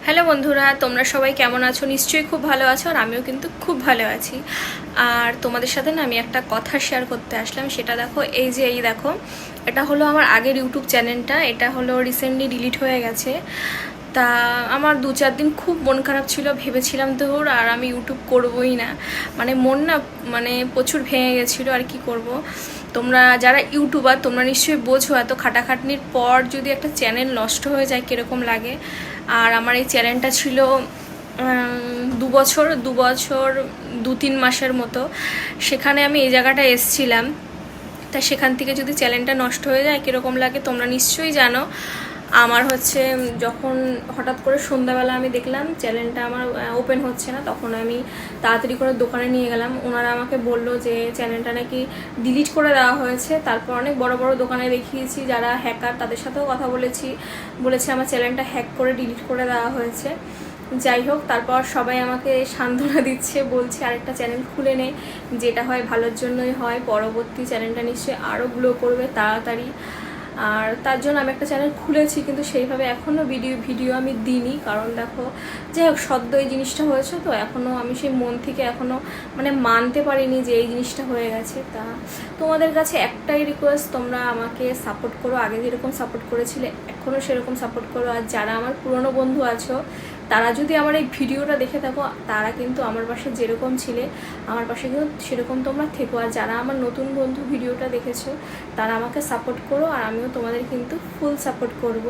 Hello বন্ধুরা, তোমরা সবাই কেমন আছো? নিশ্চয়ই খুব ভালো আছো, আর আমিও কিন্তু খুব ভালো আছি। আর তোমাদের সাথে না আমি একটা কথা শেয়ার করতে আসলাম। সেটা দেখো, এই দেখো, এটা হলো আমার আগের ইউটিউব চ্যানেলটা। এটা হলো রিসেন্টলি ডিলিট হয়ে গেছে। তা আমার 2-4 দিন খুব মন খারাপ ছিল, ভেবেছিলাম ধর আর আমি ইউটিউব করবোই না। মন না প্রচুর ভেঙে গেছিলো। আর কি করব, তোমরা যারা ইউটিউবার তোমরা নিশ্চয়ই বোঝো এত খাটাখাটনির পর যদি একটা চ্যানেল নষ্ট হয়ে যায় কীরকম লাগে। আর আমার এই চ্যানেলটা ছিল 2 বছর 2-3 মাসের মতো। সেখানে আমি এই জায়গাটা এসছিলাম। তা সেখান থেকে যদি চ্যানেলটা নষ্ট হয়ে যায় কীরকম লাগে তোমরা নিশ্চয়ই জানো। আমার যখন হঠাৎ করে সন্ধ্যাবেলা আমি দেখলাম চ্যানেলটা আমার ওপেন হচ্ছে না, তখন আমি তাড়াতাড়ি করে দোকানে নিয়ে গেলাম। ওনারা আমাকে বললো যে চ্যানেলটা নাকি ডিলিট করে দেওয়া হয়েছে। তারপর অনেক বড় বড় দোকানে দেখিয়েছি যারা হ্যাকার, তাদের সাথেও কথা বলেছে আমার চ্যানেলটা হ্যাক করে ডিলিট করে দেওয়া হয়েছে। যাই হোক, তারপর সবাই আমাকে সান্ত্বনা দিচ্ছে, বলছে আরেকটা চ্যানেল খুলে নে, যেটা হয় ভালোর জন্যই হয়, পরবর্তী চ্যানেলটা নিশ্চয়ই আরও গ্লো করবে তাড়াতাড়ি। আর তার জন্য আমি একটা চ্যানেল খুলেছি, কিন্তু সেইভাবে এখনও ভিডিও আমি দিইনি। কারণ দেখো, যাই হোক, সদ্য এই জিনিসটা হয়েছে, তো এখনও আমি সেই মন থেকে এখনও মানতে পারিনি যে এই জিনিসটা হয়ে গেছে। তা তোমাদের কাছে একটাই রিকোয়েস্ট, তোমরা আমাকে সাপোর্ট করো, আগে যেরকম সাপোর্ট করেছিলে এখনও সেরকম সাপোর্ট করো। আর যারা আমার পুরনো বন্ধু আছো, তারা যদি আমার এই ভিডিওটা দেখে থাকো, তারা কিন্তু আমার পাশে যেরকম ছিলে আমার পাশে কিন্তু সেরকম তোমরা থেকো। আর যারা আমার নতুন বন্ধু ভিডিওটা দেখেছো, তারা আমাকে সাপোর্ট করো, আর আমিও তোমাদের কিন্তু ফুল সাপোর্ট করব।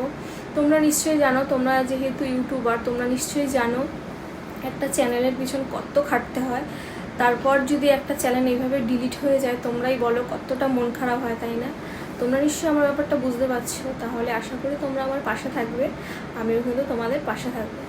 তোমরা নিশ্চয়ই জানো, তোমরা যেহেতু ইউটিউবার, তোমরা নিশ্চয়ই জানো একটা চ্যানেলের পিছন কত খাটতে হয়। তারপর যদি একটা চ্যানেল এইভাবে ডিলিট হয়ে যায়, তোমরাই বলো কতটা মন খারাপ হয়, তাই না? তোমরা নিশ্চয়ই আমার ব্যাপারটা বুঝতে পারছো। তাহলে আশা করি তোমরা আমার পাশে থাকবে, আমিও কিন্তু তোমাদের পাশে থাকবো।